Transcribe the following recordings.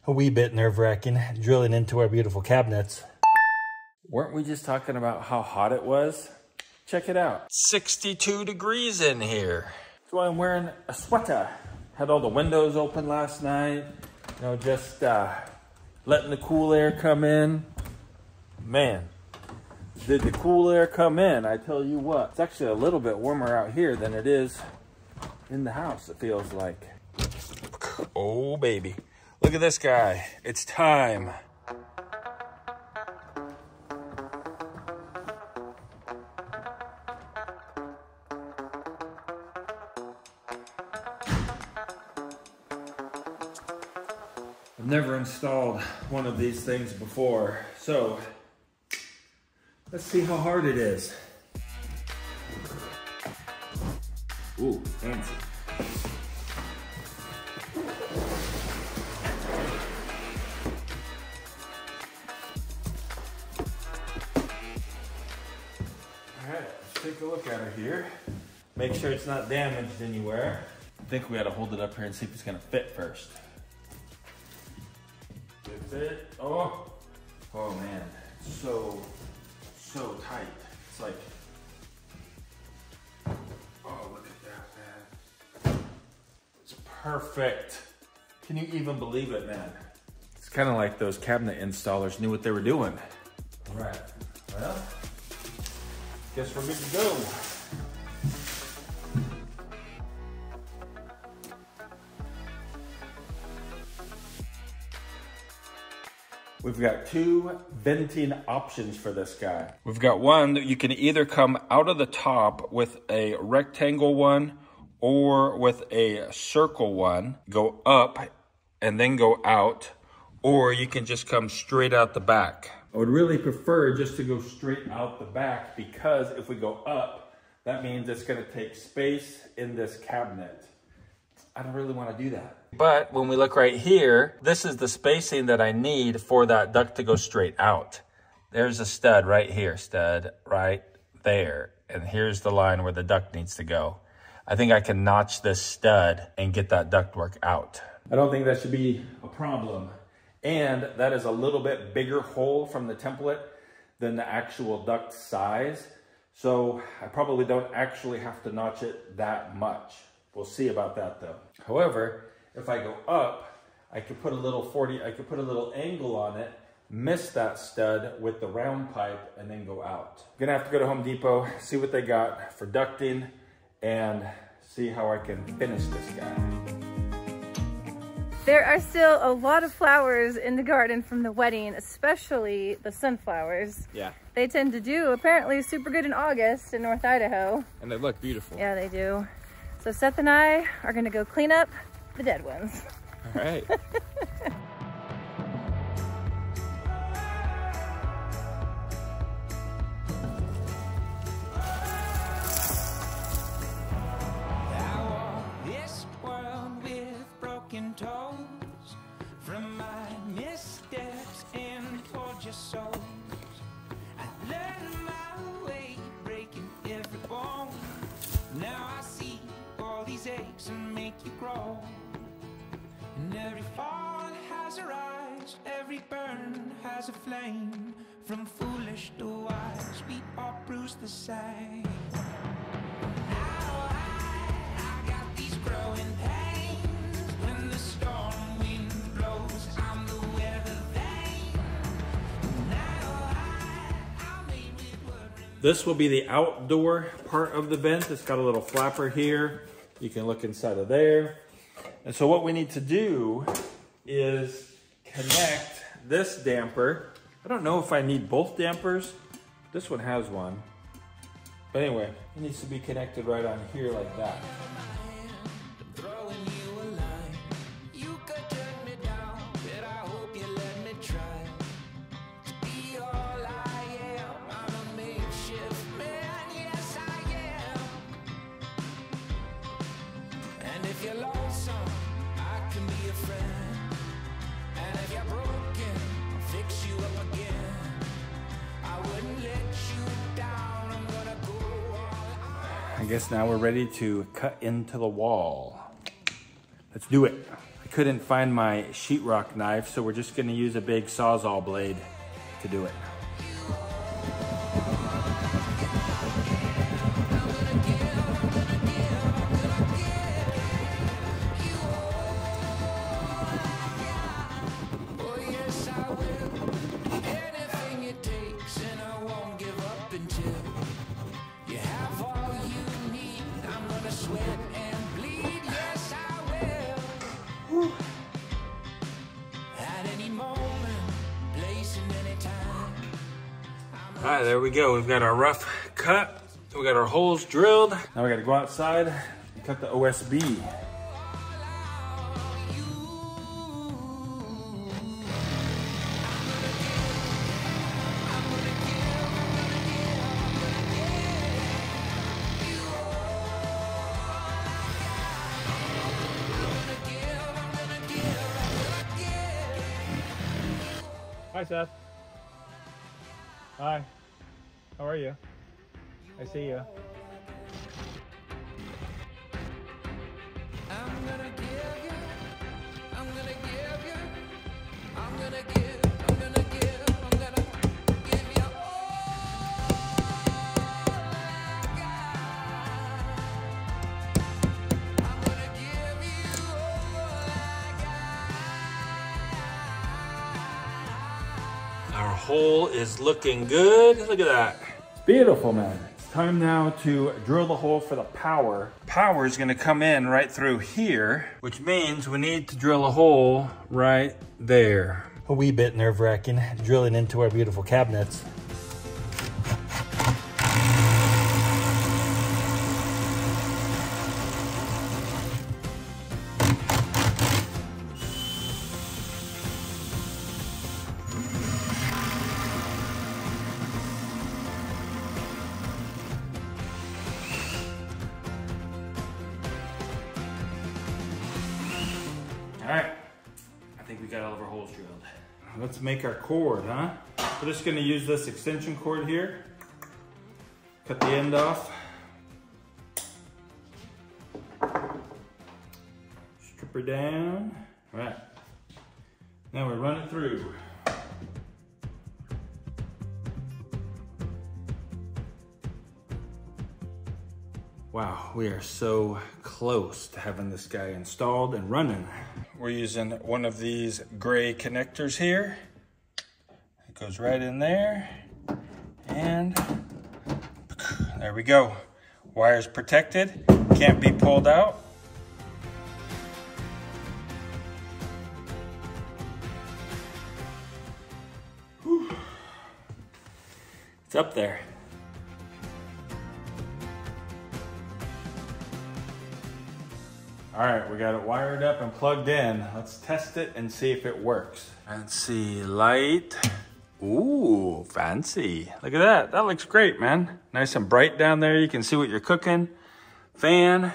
a wee bit nerve-wracking, drilling into our beautiful cabinets. Weren't we just talking about how hot it was? Check it out. 62 degrees in here. That's why I'm wearing a sweater. Had all the windows open last night. You know, just letting the cool air come in. Man, did the cool air come in? I tell you what, it's actually a little bit warmer out here than it is in the house, it feels like. Oh, baby. Look at this guy. It's time. I've never installed one of these things before, so let's see how hard it is. Ooh, fancy. All right, let's take a look at it here. Make sure it's not damaged anywhere. I think we gotta hold it up here and see if it's gonna fit first. Fit. Oh man, so tight. It's like, oh, look at that, man. It's perfect. Can you even believe it, man? It's kind of like those cabinet installers knew what they were doing. All right, well, guess we're good to go. We've got two venting options for this guy. We've got one that you can either come out of the top with a rectangle one or with a circle one, go up and then go out, or you can just come straight out the back. I would really prefer just to go straight out the back, because if we go up, that means it's gonna take space in this cabinet. I don't really wanna do that. But when we look right here, this is the spacing that I need for that duct to go straight out. There's a stud right here, stud right there. And here's the line where the duct needs to go. I think I can notch this stud and get that ductwork out. I don't think that should be a problem. And that is a little bit bigger hole from the template than the actual duct size. So I probably don't actually have to notch it that much. We'll see about that though. However, if I go up, I could put a little angle on it, miss that stud with the round pipe, and then go out. I'm gonna have to go to Home Depot, see what they got for ducting, and see how I can finish this guy. There are still a lot of flowers in the garden from the wedding, especially the sunflowers. Yeah. They tend to do apparently super good in August in North Idaho. And they look beautiful. Yeah, they do. So Seth and I are gonna go clean up the dead ones. All right. This world with broken toes, from my missteps and tortured souls, I learned my way, breaking every bone. Now I see all these aches and make you grow. And every fall has a rise, every burn has a flame. From foolish to wise, we all bruise the same. Now I got these growing pains. When the storm wind blows, I'm the weather vane. Now I'm made with wood. This will be the outdoor part of the vent. It's got a little flapper here. You can look inside of there. And so what we need to do is connect this damper. I don't know if I need both dampers. This one has one. But anyway, it needs to be connected right on here like that. I guess now we're ready to cut into the wall. Let's do it. I couldn't find my sheetrock knife, so we're just gonna use a big Sawzall blade to do it. All right, there we go. We've got our rough cut. We got our holes drilled. Now we got to go outside and cut the OSB. Hi, Seth. Hi. How are you? I see you. Our hole is looking good. Look at that. Beautiful, man. It's time now to drill the hole for the power. Power is gonna come in right through here, which means we need to drill a hole right there. A wee bit nerve-wracking, drilling into our beautiful cabinets. All right, I think we got all of our holes drilled. Let's make our cord, huh? We're just gonna use this extension cord here. Cut the end off. Strip her down. All right, now we run it through. Wow, we are so close to having this guy installed and running. We're using one of these gray connectors here. It goes right in there, and there we go. Wire's protected, can't be pulled out. Whew. It's up there. All right, we got it wired up and plugged in. Let's test it and see if it works. Let's see, light. Ooh, fancy. Look at that, that looks great, man. Nice and bright down there, you can see what you're cooking. Fan,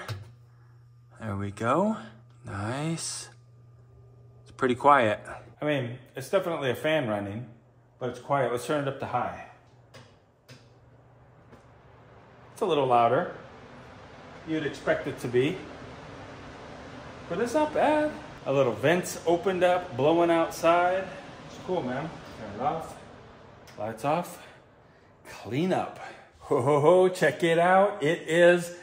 there we go. Nice. It's pretty quiet. I mean, it's definitely a fan running, but it's quiet. Let's turn it up to high. It's a little louder. You'd expect it to be. But it's not bad. A little vents opened up, blowing outside. It's cool, man. Turn it off. Lights off. Clean up. Ho, ho, ho, check it out. It is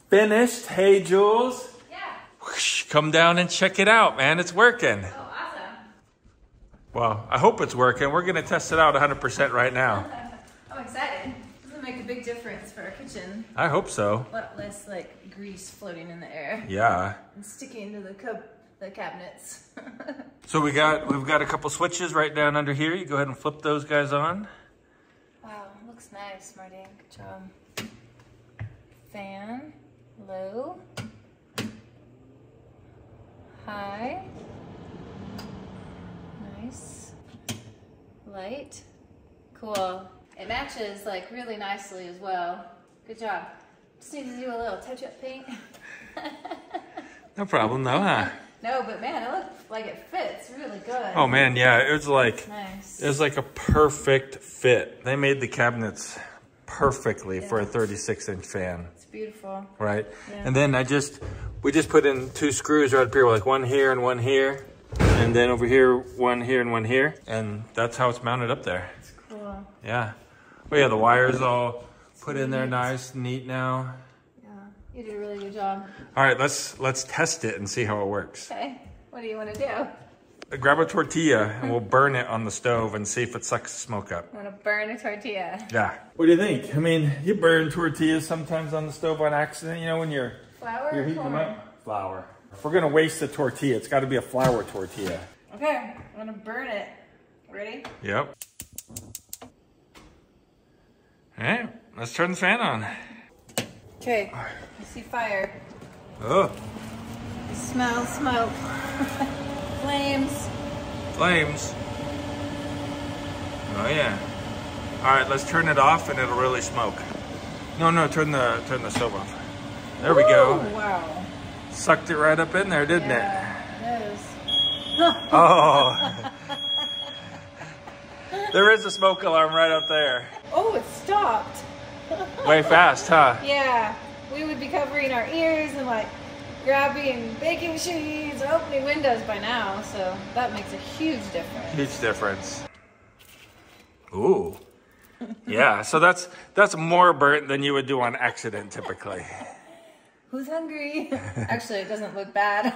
finished. Hey, Jules. Yeah. Whoosh, come down and check it out, man. It's working. Oh, awesome. Well, I hope it's working. We're gonna test it out 100% right now. I'm excited. This will make a big difference for our kitchen. I hope so. A lot less like grease floating in the air. Yeah. And sticking to the cabinets. So we've got a couple switches right down under here. You go ahead and flip those guys on. Wow, looks nice, Marty. Good job. Fan, low, high, nice, light, cool. It matches like really nicely as well. Good job. Just need to do a little touch-up paint. No problem, though, huh? No, but man, it looks like it fits really good. Oh man, yeah, it was like Nice. it was like a perfect fit. They made the cabinets perfectly for a 36-inch fan. It's beautiful. Right. Yeah. And then we just put in 2 screws right up here, like one here and one here. And then over here, one here and one here. And that's how it's mounted up there. It's cool. Yeah. Well, yeah, the wires all put in there nice and neat now. Yeah, you did a really good job. All right, let's test it and see how it works. Okay, what do you want to do? Grab a tortilla and we'll burn it on the stove and see if it sucks the smoke up. I want to burn a tortilla. Yeah. What do you think? I mean, you burn tortillas sometimes on the stove on accident, you know, when you're heating them up. Flour. If we're gonna waste the tortilla, it's gotta be a flour tortilla. Okay, I'm gonna burn it. Ready? Yep. All right, let's turn the fan on. Okay, I see fire. Oh. I smell smoke. Flames. Flames. Oh yeah. All right, let's turn it off and it'll really smoke. No, turn the stove off. There we go. Wow. Sucked it right up in there, didn't it? It is. Oh. There is a smoke alarm right up there. Oh, it stopped. Way fast, huh? Yeah, we would be covering our ears and like grabbing baking machines or opening windows by now, so that makes a huge difference. Huge difference. Ooh. Yeah, so that's more burnt than you would do on accident typically. Who's hungry? Actually, it doesn't look bad.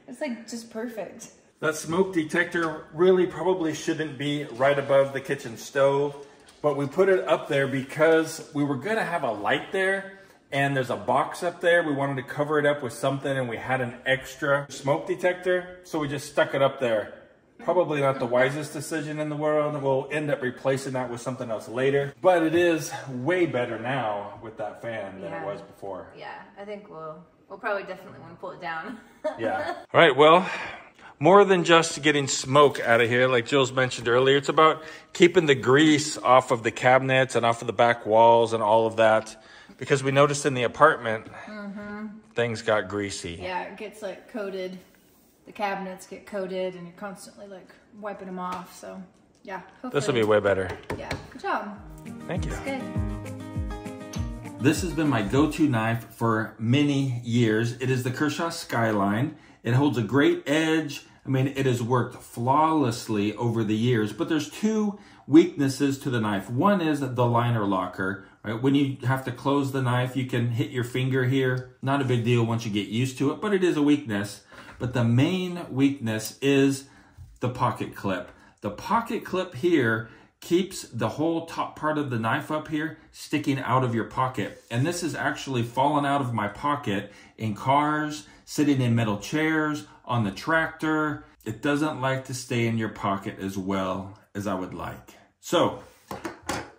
It's like just perfect. That smoke detector really probably shouldn't be right above the kitchen stove, but we put it up there because we were gonna have a light there and there's a box up there. We wanted to cover it up with something and we had an extra smoke detector, so we just stuck it up there. Probably not the wisest decision in the world. We'll end up replacing that with something else later, but it is way better now with that fan than it was before. Yeah, I think we'll probably definitely want to pull it down. Yeah. All right, well, more than just getting smoke out of here, like Jules mentioned earlier, it's about keeping the grease off of the cabinets and off of the back walls and all of that, because we noticed in the apartment, things got greasy. Yeah, it gets like coated. The cabinets get coated and you're constantly like wiping them off. So yeah, hopefully. This will be way better. Yeah, good job. Thank you. That's good. This has been my go-to knife for many years. It is the Kershaw Skyline. It holds a great edge. I mean, it has worked flawlessly over the years, but there's 2 weaknesses to the knife. One is the liner locker. Right? When you have to close the knife, you can hit your finger here. Not a big deal once you get used to it, but it is a weakness. But the main weakness is the pocket clip. The pocket clip here keeps the whole top part of the knife up here sticking out of your pocket. And this has actually fallen out of my pocket in cars, sitting in metal chairs, on the tractor. It doesn't like to stay in your pocket as well as I would like. So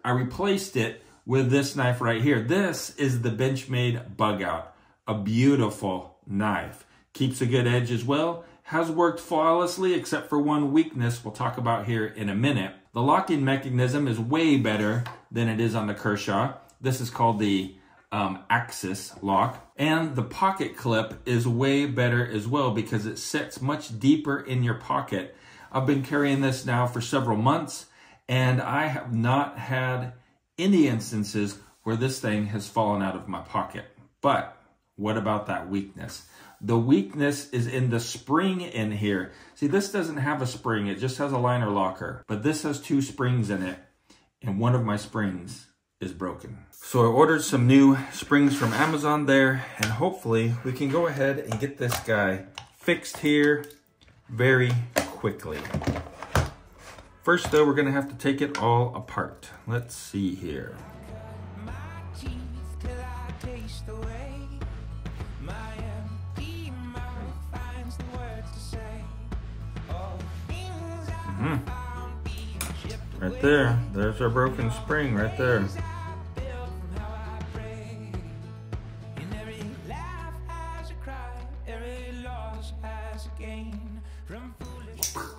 I replaced it with this knife right here. This is the Benchmade Bug Out, a beautiful knife. Keeps a good edge as well. Has worked flawlessly except for one weakness we'll talk about here in a minute. The locking mechanism is way better than it is on the Kershaw. This is called the Axis lock. And the pocket clip is way better as well because it sits much deeper in your pocket. I've been carrying this now for several months and I have not had any instances where this thing has fallen out of my pocket. But what about that weakness? The weakness is in the spring in here. See, this doesn't have a spring. It just has a liner locker. But this has 2 springs in it. And one of my springs is broken. So I ordered some new springs from Amazon there. And hopefully we can go ahead and get this guy fixed here very quickly. First though, we're going to have to take it all apart. Let's see here. Right there. There's our broken spring right there.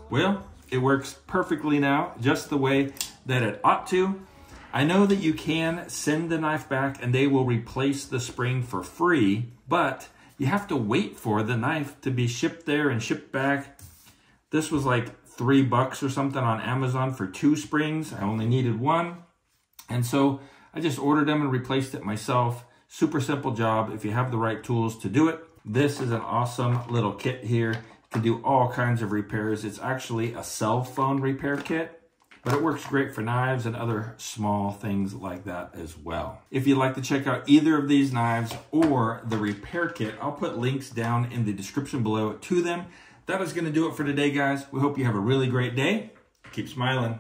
Well, it works perfectly now, just the way that it ought to. I know that you can send the knife back and they will replace the spring for free, but you have to wait for the knife to be shipped there and shipped back. This was like $3 or something on Amazon for 2 springs. I only needed 1. And so I just ordered them and replaced it myself. Super simple job if you have the right tools to do it. This is an awesome little kit here. It can do all kinds of repairs. It's actually a cell phone repair kit, but it works great for knives and other small things like that as well. If you'd like to check out either of these knives or the repair kit, I'll put links down in the description below to them. That is going to do it for today, guys. We hope you have a really great day. Keep smiling.